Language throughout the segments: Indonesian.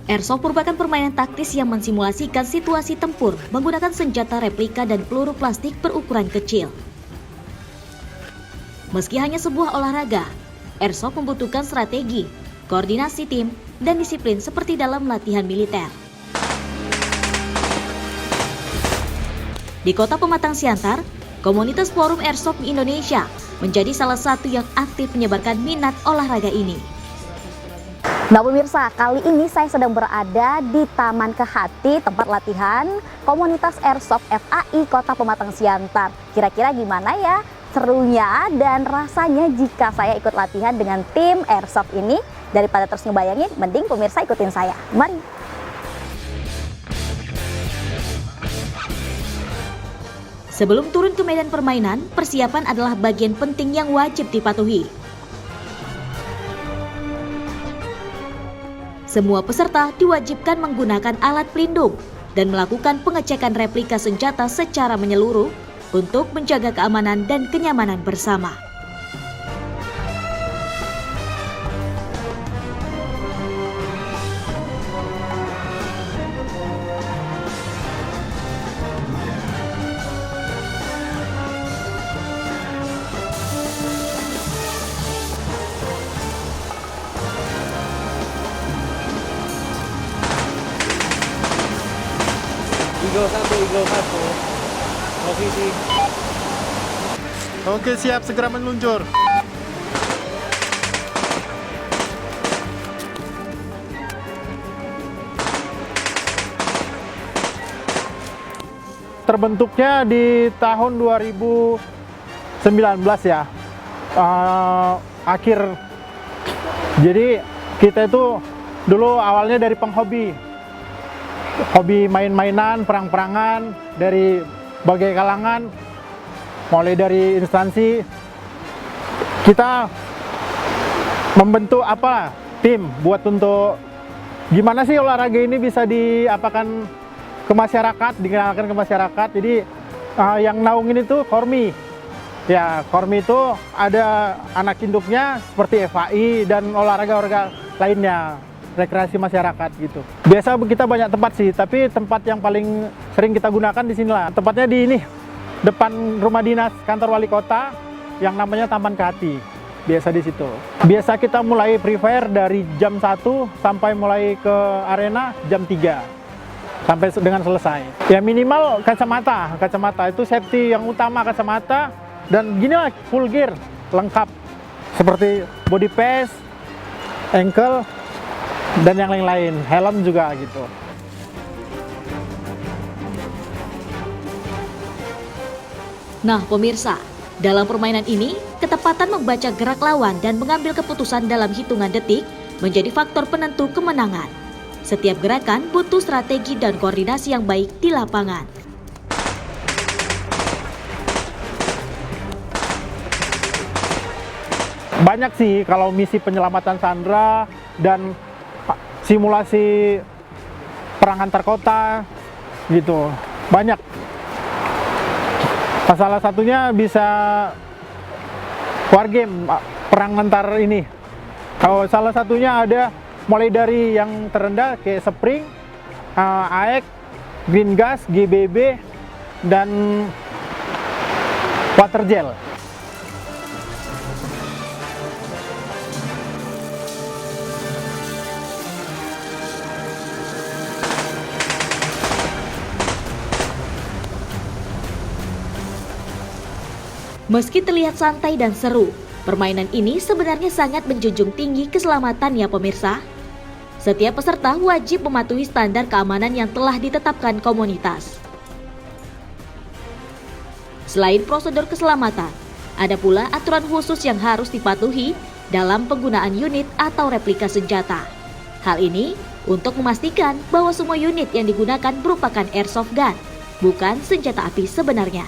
Airsoft merupakan permainan taktis yang mensimulasikan situasi tempur menggunakan senjata replika dan peluru plastik berukuran kecil. Meski hanya sebuah olahraga, Airsoft membutuhkan strategi, koordinasi tim, dan disiplin seperti dalam latihan militer. Di Kota Pematang Siantar, komunitas Forum Airsoft Indonesia menjadi salah satu yang aktif menyebarkan minat olahraga ini. Nah pemirsa, kali ini saya sedang berada di Taman Kehati, tempat latihan komunitas Airsoft FAI Kota Pematang Siantar. Kira-kira gimana ya serunya dan rasanya jika saya ikut latihan dengan tim Airsoft ini? Daripada terus ngebayangin, mending pemirsa ikutin saya. Mari! Sebelum turun ke medan permainan, persiapan adalah bagian penting yang wajib dipatuhi. Semua peserta diwajibkan menggunakan alat pelindung dan melakukan pengecekan replika senjata secara menyeluruh untuk menjaga keamanan dan kenyamanan bersama. Eagle 1. Posisi. Oke, siap, segera meluncur. Terbentuknya di tahun 2019 ya, akhir. Jadi kita itu dulu awalnya dari penghobi, hobi main-mainan, perang-perangan dari berbagai kalangan, mulai dari instansi. Kita membentuk tim buat untuk gimana sih olahraga ini bisa diapakan ke masyarakat, dikenalkan ke masyarakat. Jadi yang naungin itu Kormi. Ya, Kormi itu ada anak induknya seperti FAI dan olahraga-olahraga lainnya, rekreasi masyarakat gitu. Biasa kita banyak tempat sih, tapi tempat yang paling sering kita gunakan di sinilah. Tempatnya di ini, depan rumah dinas kantor wali kota yang namanya Taman Kehati. Biasa di situ. Biasa kita mulai prepare dari jam 1 sampai mulai ke arena jam 3 sampai dengan selesai. Ya minimal kacamata itu safety yang utama, kacamata, dan gini lah full gear lengkap seperti body pass, ankle, dan yang lain-lain, helm juga gitu. Nah pemirsa, dalam permainan ini, ketepatan membaca gerak lawan dan mengambil keputusan dalam hitungan detik menjadi faktor penentu kemenangan. Setiap gerakan butuh strategi dan koordinasi yang baik di lapangan. Banyak sih kalau misi penyelamatan sandera dan simulasi perang antar kota gitu, banyak. Salah satunya bisa wargame, perang antar ini. Kalau salah satunya ada mulai dari yang terendah kayak Spring, AEK, Green Gas, GBB, dan Water Gel. Meski terlihat santai dan seru, permainan ini sebenarnya sangat menjunjung tinggi keselamatan ya pemirsa. Setiap peserta wajib mematuhi standar keamanan yang telah ditetapkan komunitas. Selain prosedur keselamatan, ada pula aturan khusus yang harus dipatuhi dalam penggunaan unit atau replika senjata. Hal ini untuk memastikan bahwa semua unit yang digunakan merupakan airsoft gun, bukan senjata api sebenarnya.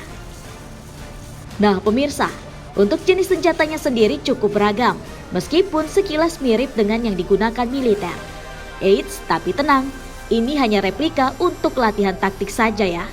Nah pemirsa, untuk jenis senjatanya sendiri cukup beragam, meskipun sekilas mirip dengan yang digunakan militer. Eits, tapi tenang, ini hanya replika untuk latihan taktik saja ya.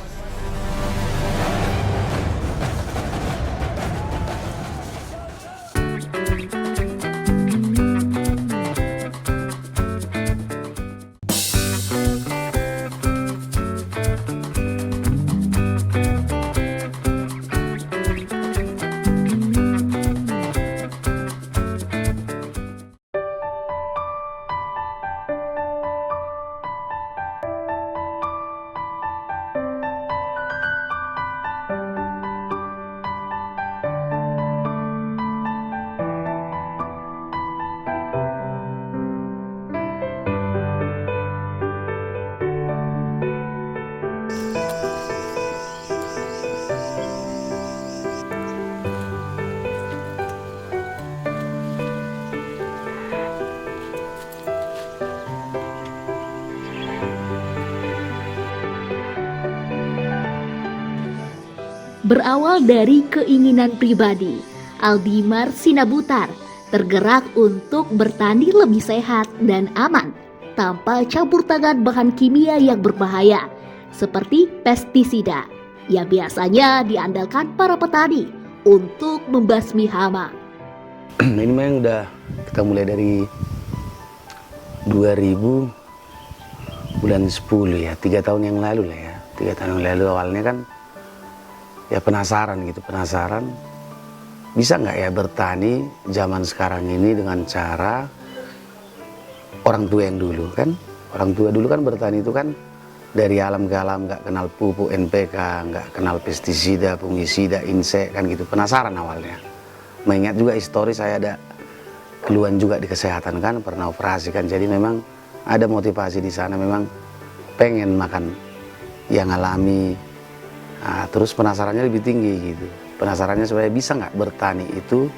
Berawal dari keinginan pribadi, Aldimar Sinabutar tergerak untuk bertani lebih sehat dan aman tanpa campur tangan bahan kimia yang berbahaya seperti pestisida yang biasanya diandalkan para petani untuk membasmi hama. Ini memang udah kita mulai dari 2000 bulan 10 ya, 3 tahun yang lalu lah ya. 3 tahun yang lalu awalnya kan ya penasaran gitu, bisa nggak ya bertani zaman sekarang ini dengan cara orang tua yang dulu kan. Orang tua dulu kan bertani itu kan dari alam ke alam, nggak kenal pupuk NPK, nggak kenal pestisida, fungisida, insek kan gitu. Penasaran awalnya. Mengingat juga histori saya ada keluhan juga di kesehatan kan, pernah operasi kan, jadi memang ada motivasi di sana, memang pengen makan yang alami. Nah, terus penasarannya lebih tinggi gitu, penasarannya supaya bisa nggak bertani itu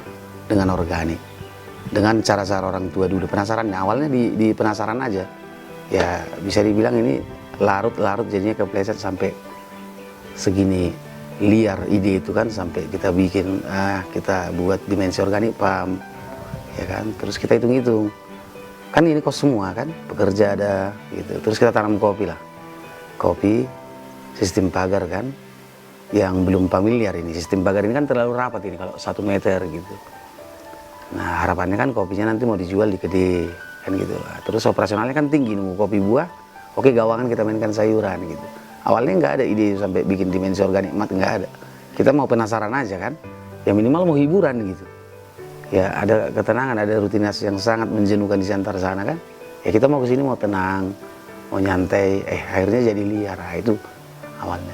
dengan organik, dengan cara-cara orang tua dulu. Penasarannya awalnya di penasaran aja, ya bisa dibilang ini larut-larut jadinya kepleset sampai segini liar ide itu kan, sampai kita bikin kita buat dimensi organik pam. Ya kan, terus kita hitung-hitung, kan ini kos semua kan, pekerja ada gitu, terus kita tanam kopi lah, kopi sistem pagar kan, yang belum familiar ini, sistem pagar ini kan terlalu rapat ini kalau 1 meter gitu. Nah harapannya kan kopinya nanti mau dijual di gede kan gitu, terus operasionalnya kan tinggi, nunggu kopi buah, oke gawangan kita mainkan sayuran gitu. Awalnya nggak ada ide sampai bikin dimensi organik mat, nggak ada, kita mau penasaran aja kan, ya minimal mau hiburan gitu. Ya ada ketenangan, ada rutinitas yang sangat menjenuhkan di antar sana kan. Ya kita mau kesini mau tenang, mau nyantai, akhirnya jadi liar. Nah, itu awalnya.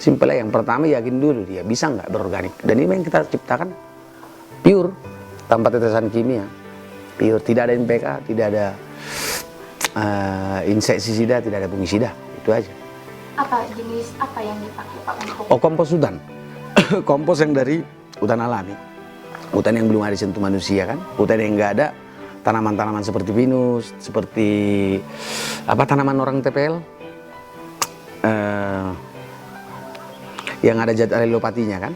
Simpel yang pertama yakin dulu dia bisa nggak berorganik. Dan ini yang kita ciptakan pure, tanpa tetesan kimia. Pure, tidak ada NPK, tidak ada insektisida, tidak ada fungisida. Itu aja. Apa jenis apa yang dipakai Pak untuk? Oh, kompos hutan. Kompos yang dari hutan alami. Hutan yang belum ada sentuh manusia kan, hutan yang nggak ada tanaman-tanaman seperti pinus, seperti apa tanaman orang TPL, yang ada zat alilopatinya kan,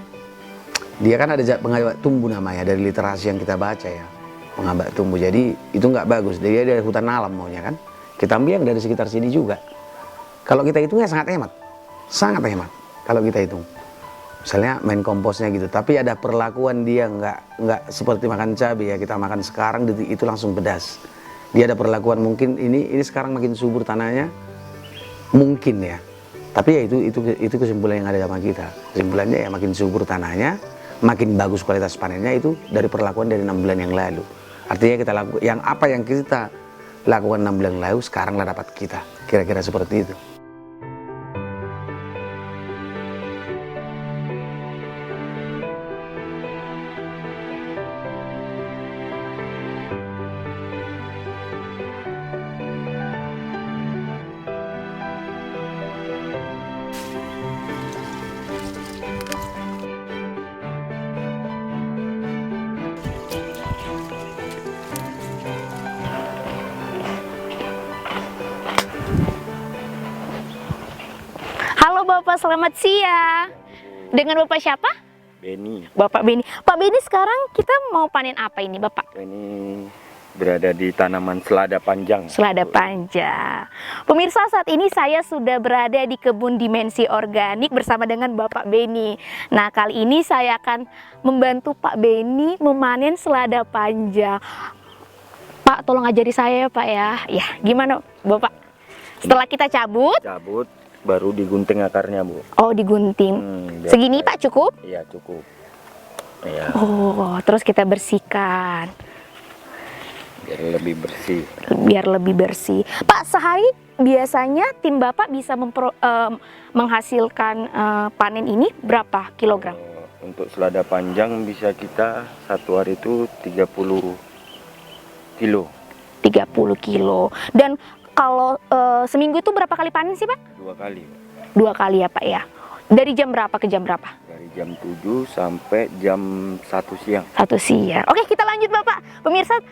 dia kan ada zat penghambat tumbuh namanya dari literasi yang kita baca ya, penghambat tumbuh. Jadi itu nggak bagus, dia dari hutan alam maunya kan, kita ambil yang dari sekitar sini juga. Kalau kita hitungnya sangat hemat kalau kita hitung. Misalnya main komposnya gitu, tapi ada perlakuan dia nggak seperti makan cabai ya, kita makan sekarang itu langsung pedas. Dia ada perlakuan mungkin ini sekarang makin subur tanahnya, mungkin ya. Tapi ya itu kesimpulan yang ada sama kita. Kesimpulannya ya makin subur tanahnya, makin bagus kualitas panennya itu dari perlakuan dari 6 bulan yang lalu. Artinya kita lakukan apa yang kita lakukan 6 bulan lalu sekarang lah dapat kita. Kira-kira seperti itu. Halo Bapak, selamat siang. Dengan Bapak siapa? Beni. Bapak Beni. Pak Beni, sekarang kita mau panen apa ini Bapak? Ini berada di tanaman selada panjang. Selada panjang. Pemirsa, saat ini saya sudah berada di kebun dimensi organik bersama dengan Bapak Beni. Nah, kali ini saya akan membantu Pak Beni memanen selada panjang. Pak, tolong ajari saya ya Pak ya. Ya, gimana Bapak? Setelah kita cabut, Baru digunting akarnya, Bu. oh digunting. Segini Pak cukup? Iya, cukup. Iya, Oh, terus kita bersihkan biar lebih bersih. biar lebih bersih. Pak, sehari biasanya tim Bapak bisa menghasilkan panen ini berapa kilogram? Untuk selada panjang bisa kita satu hari itu 30 kilo. 30 kilo. Dan kalau seminggu itu berapa kali panen sih Pak? 2 kali. 2 kali ya Pak ya. Dari jam berapa ke jam berapa? Dari jam 7 sampai jam 1 siang. 1 siang. Oke, kita lanjut Bapak. Pemirsa,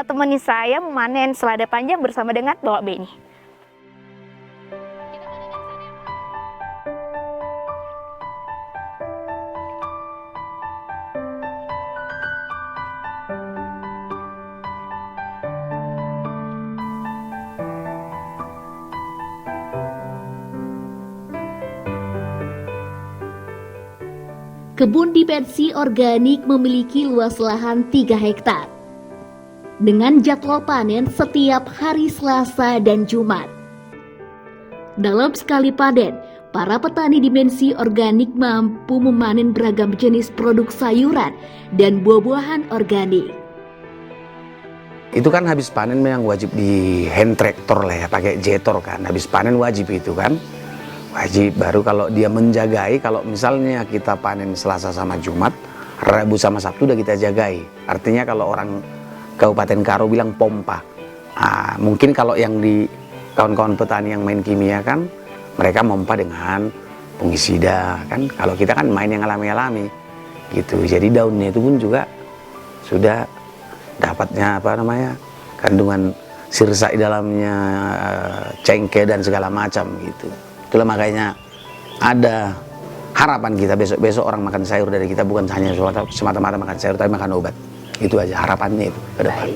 temani saya memanen selada panjang bersama dengan Bapak Beni. Kebun dimensi organik memiliki luas lahan 3 hektar dengan jadwal panen setiap hari Selasa dan Jumat. Dalam sekali panen, para petani dimensi organik mampu memanen beragam jenis produk sayuran dan buah-buahan organik. Itu kan habis panen memang wajib di hand tractor lah ya, pakai jetor kan. Habis panen wajib itu kan. Wajib, baru kalau dia menjagai, kalau misalnya kita panen Selasa sama Jumat, Rabu sama Sabtu udah kita jagai. Artinya kalau orang Kabupaten Karo bilang pompa. Nah, mungkin kalau yang di kawan-kawan petani yang main kimia kan, mereka pompa dengan fungisida kan. Kalau kita kan main yang alami-alami gitu. Jadi daunnya itu pun juga sudah dapatnya kandungan sirsa di dalamnya, cengkeh dan segala macam gitu. Itulah makanya ada harapan kita besok-besok orang makan sayur dari kita bukan hanya semata-mata makan sayur tapi makan obat. Itu aja harapannya itu ke depan.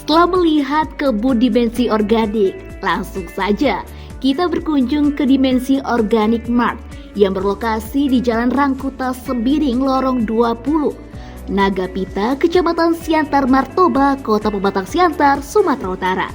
Setelah melihat kebun dimensi organik, langsung saja kita berkunjung ke Dimensi Organik Mart yang berlokasi di Jalan Rangkuta Sembiring Lorong 20, Nagapita, Kecamatan Siantar Martoba, Kota Pematang Siantar, Sumatera Utara.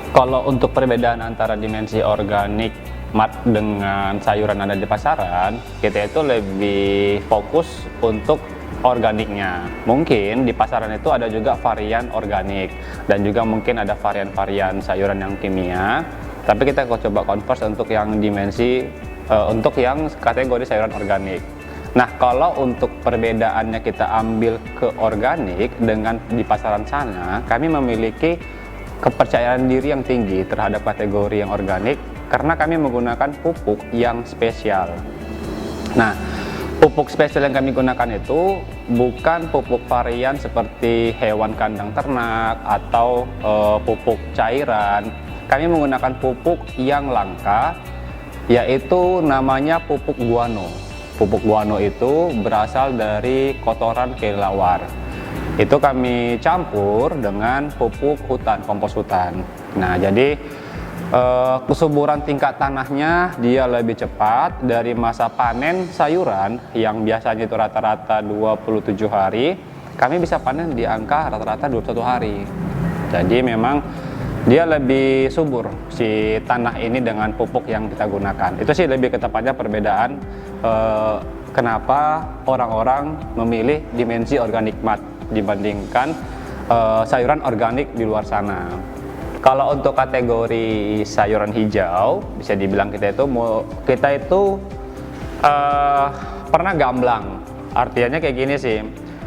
Kalau untuk perbedaan antara dimensi organik mat dengan sayuran ada di pasaran, kita itu lebih fokus untuk organiknya. Mungkin di pasaran itu ada juga varian organik dan juga mungkin ada varian-varian sayuran yang kimia. Tapi kita coba converse untuk yang dimensi untuk yang kategori sayuran organik. Nah, kalau untuk perbedaannya kita ambil ke organik dengan di pasaran sana, kami memiliki kepercayaan diri yang tinggi terhadap kategori yang organik karena kami menggunakan pupuk yang spesial. Nah, pupuk spesial yang kami gunakan itu bukan pupuk varian seperti hewan kandang ternak atau pupuk cairan. Kami menggunakan pupuk yang langka, yaitu namanya pupuk guano. Pupuk guano itu berasal dari kotoran kelelawar. Itu kami campur dengan pupuk hutan, kompos hutan. Nah, jadi kesuburan tingkat tanahnya dia lebih cepat dari masa panen sayuran yang biasanya itu rata-rata 27 hari, kami bisa panen di angka rata-rata 21 hari. Jadi memang dia lebih subur si tanah ini dengan pupuk yang kita gunakan. Itu sih lebih ke tepatnya perbedaan kenapa orang-orang memilih dimensi organik mat dibandingkan sayuran organik di luar sana. Kalau untuk kategori sayuran hijau, bisa dibilang kita itu pernah gamblang. Artinya kayak gini sih,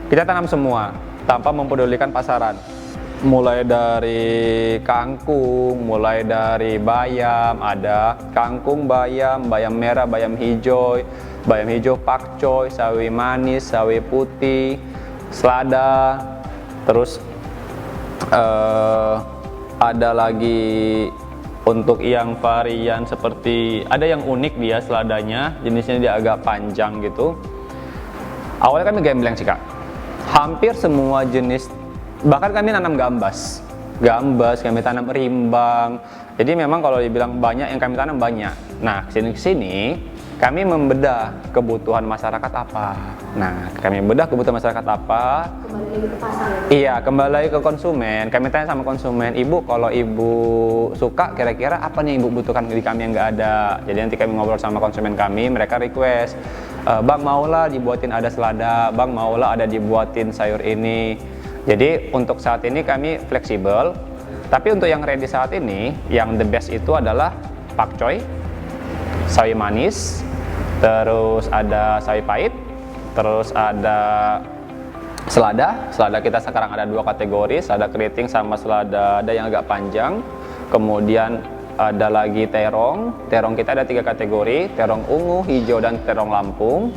kita tanam semua tanpa mempedulikan pasaran. Mulai dari kangkung, mulai dari bayam, ada kangkung bayam, bayam merah, bayam hijau pakcoy, sawi manis, sawi putih, selada, terus ada lagi untuk yang varian seperti ada yang unik dia seladanya, jenisnya dia agak panjang gitu. Awalnya kami gambling sih kak, hampir semua jenis, bahkan kami nanam gambas, kami tanam rimbang. Jadi memang kalau dibilang banyak yang kami tanam banyak. Nah kesini kami membedah kebutuhan masyarakat apa. Nah, kami bedah kebutuhan masyarakat apa. Kembali lagi ke pasar ya? Iya, kembali lagi ke konsumen. Kami tanya sama konsumen, ibu kalau ibu suka kira-kira apa nih ibu butuhkan di kami yang nggak ada. Jadi nanti kami ngobrol sama konsumen kami, mereka request, bang maulah dibuatin ada selada, bang maulah ada dibuatin sayur ini. Jadi untuk saat ini kami fleksibel. Tapi untuk yang ready saat ini, yang the best itu adalah pakcoy, sawi manis, terus ada sawi pahit, terus ada selada. Selada kita sekarang ada 2 kategori, selada keriting sama selada ada yang agak panjang. Kemudian ada lagi terong. Terong kita ada 3 kategori, terong ungu, hijau, dan terong Lampung.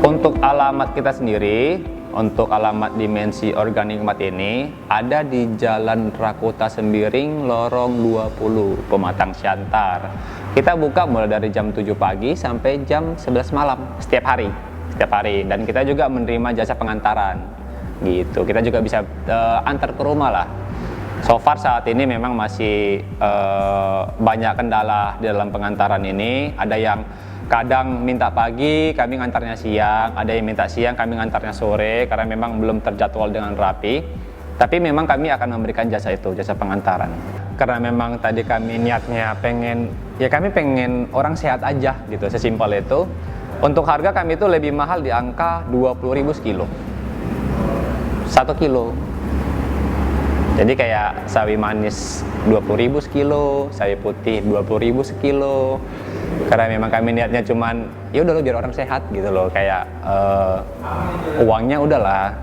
Untuk alamat kita sendiri, untuk alamat Dimensi Organik Mart ini ada di Jalan Rakota Sembiring, Lorong 20, Pematang Siantar. Kita buka mulai dari jam 7 pagi sampai jam 11 malam setiap hari. Dan kita juga menerima jasa pengantaran. Gitu. Kita juga bisa antar ke rumah lah. So far saat ini memang masih banyak kendala di dalam pengantaran ini. Ada yang kadang minta pagi, kami ngantarnya siang. Ada yang minta siang, kami ngantarnya sore. Karena memang belum terjadwal dengan rapi. Tapi memang kami akan memberikan jasa itu, jasa pengantaran. Karena memang tadi kami niatnya kami pengen orang sehat aja gitu, sesimpel itu. Untuk harga kami itu lebih mahal di angka 20.000 sekilo. 1 kilo. Jadi kayak sawi manis 20.000 sekilo, sawi putih 20.000 sekilo. Karena memang kami niatnya cuman ya udah lo biar orang sehat gitu loh, kayak uangnya udahlah.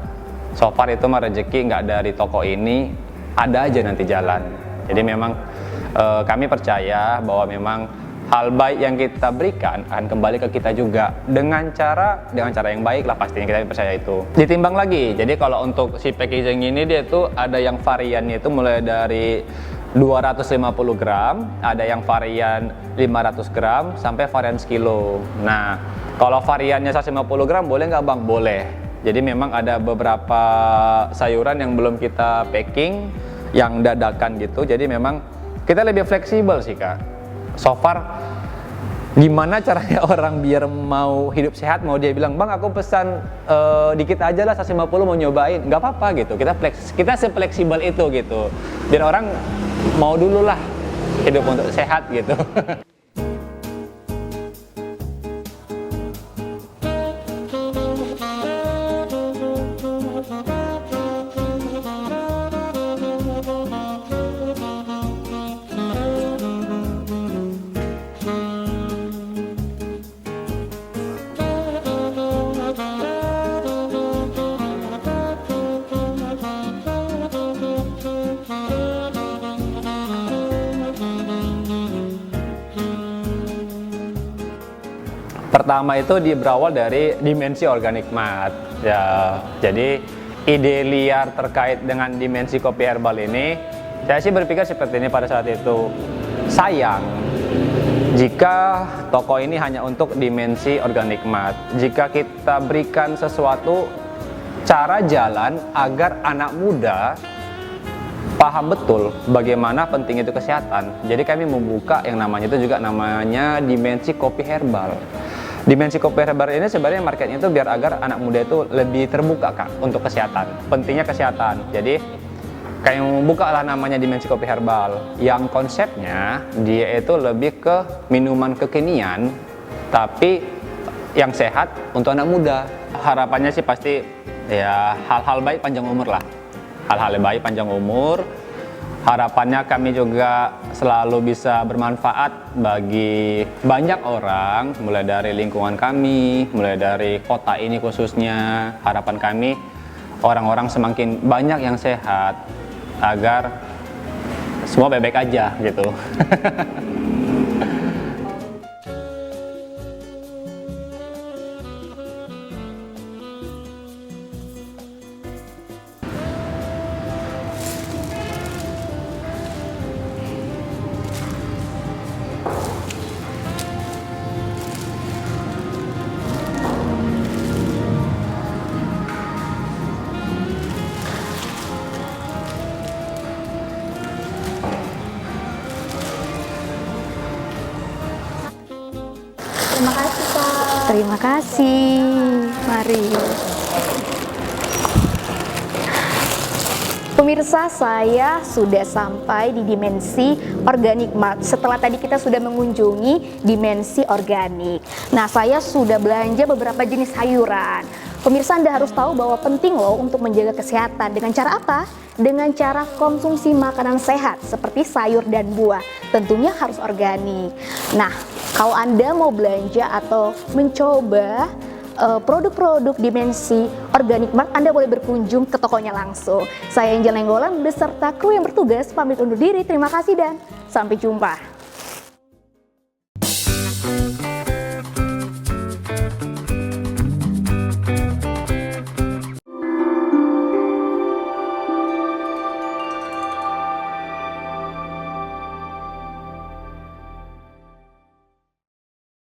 So far itu mah rezeki nggak dari toko ini, ada aja nanti jalan. Jadi memang kami percaya bahwa memang hal baik yang kita berikan akan kembali ke kita juga dengan cara yang baik lah, pastinya kita percaya itu. Ditimbang lagi. Jadi kalau untuk si packaging ini dia tuh ada yang variannya itu mulai dari 250 gram, ada yang varian 500 gram sampai varian sekilo. Nah, kalau variannya 150 gram boleh nggak Bang? Boleh. Jadi memang ada beberapa sayuran yang belum kita packing, yang dadakan gitu. Jadi memang kita lebih fleksibel sih Kak. So far, gimana caranya orang biar mau hidup sehat, mau dia bilang, Bang aku pesan dikit aja lah 150 mau nyobain, nggak apa-apa gitu. Kita sefleksibel itu gitu. Biar orang mau dulu lah hidup untuk sehat gitu. Pertama itu berawal dari Dimensi Organik Mart. Ya, jadi ide liar terkait dengan Dimensi Kopi Herbal ini, saya sih berpikir seperti ini pada saat itu. Sayang jika toko ini hanya untuk Dimensi Organik Mart. Jika kita berikan sesuatu cara jalan agar anak muda paham betul bagaimana penting itu kesehatan. Jadi kami membuka yang namanya itu juga namanya Dimensi Kopi Herbal. Dimensi Kopi Herbal ini sebenarnya marketnya itu biar agar anak muda itu lebih terbuka Kak untuk kesehatan, pentingnya kesehatan. Jadi kayak membuka lah namanya Dimensi Kopi Herbal, yang konsepnya dia itu lebih ke minuman kekinian tapi yang sehat untuk anak muda. Harapannya sih pasti ya hal-hal baik panjang umur lah, hal-hal baik panjang umur. Harapannya kami juga selalu bisa bermanfaat bagi banyak orang, mulai dari lingkungan kami, mulai dari kota ini khususnya. Harapan kami orang-orang semakin banyak yang sehat agar semua baik-baik aja gitu. Terima kasih, Kak. Terima kasih. Mari. Pemirsa, saya sudah sampai di Dimensi Organic Mart setelah tadi kita sudah mengunjungi Dimensi Organik. Nah, saya sudah belanja beberapa jenis sayuran. Pemirsa, Anda harus tahu bahwa penting loh untuk menjaga kesehatan. Dengan cara apa? Dengan cara konsumsi makanan sehat seperti sayur dan buah. Tentunya harus organik. Nah, kalau Anda mau belanja atau mencoba produk-produk Dimensi Organic Mart, Anda boleh berkunjung ke tokonya langsung. Saya Angel Nenggolan beserta kru yang bertugas pamit undur diri. Terima kasih dan sampai jumpa.